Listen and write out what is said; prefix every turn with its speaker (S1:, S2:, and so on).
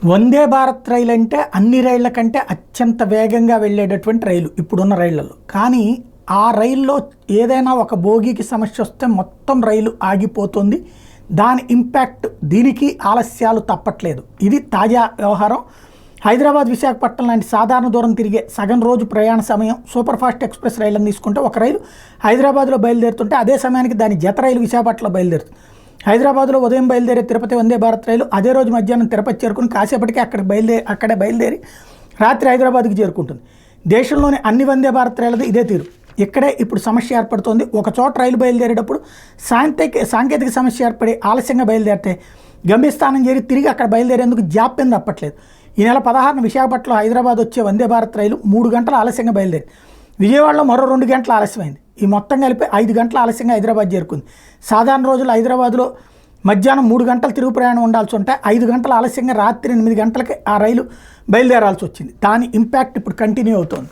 S1: వందే భారత్ రైలు అంటే అన్ని రైళ్ల కంటే అత్యంత వేగంగా వెళ్ళేటటువంటి రైలు ఇప్పుడున్న రైళ్లలో. కానీ ఆ రైల్లో ఏదైనా ఒక బోగీకి సమస్య వస్తే మొత్తం రైలు ఆగిపోతుంది. దాని ఇంపాక్ట్ దీనికి ఆలస్యాలు తప్పట్లేదు. ఇది తాజా వ్యవహారం. హైదరాబాద్ విశాఖపట్నం లాంటి సాధారణ దూరం తిరిగే సగం రోజు ప్రయాణ సమయం సూపర్ ఫాస్ట్ ఎక్స్ప్రెస్ రైళ్ళని తీసుకుంటే ఒక రైలు హైదరాబాద్లో బయలుదేరుతుంటే అదే సమయానికి దాని జత రైలు విశాఖపట్నంలో బయలుదేరుతుంది. హైదరాబాద్లో ఉదయం బయలుదేరే తిరుపతి వందే భారత్ రైలు అదే రోజు మధ్యాహ్నం తిరుపతి చేరుకుని కాసేపటికి అక్కడే బయలుదేరి రాత్రి హైదరాబాద్కి చేరుకుంటుంది. దేశంలోని అన్ని వందే భారత్ రైళ్ళది ఇదే తీరు. ఇక్కడే ఇప్పుడు సమస్య ఏర్పడుతోంది. ఒక చోట రైలు బయలుదేరేటప్పుడు సాంకేతిక సమస్య ఏర్పడి ఆలస్యంగా బయలుదేరితే గమ్యస్థానం చేరి తిరిగి అక్కడ బయలుదేరేందుకు జాప్యం తప్పట్లేదు. ఈ నెల 16న విశాఖపట్నంలో హైదరాబాద్ వచ్చే వందే భారత్ రైలు 3 గంటల ఆలస్యంగా బయలుదేరి విజయవాడలో మరో 2 గంటల ఆలస్యమైంది. ఈ మొత్తం కలిపి 5 గంటల ఆలస్యంగా హైదరాబాద్ చేరుకుంది. సాధారణ రోజులు హైదరాబాద్లో మధ్యాహ్నం 3 గంటల తిరుగు ప్రయాణం ఉండాల్సి ఉంటే 5 గంటల ఆలస్యంగా రాత్రి 8 గంటలకి ఆ రైలు బయలుదేరాల్సి వచ్చింది. దాని ఇంపాక్ట్ ఇప్పుడు కంటిన్యూ అవుతోంది.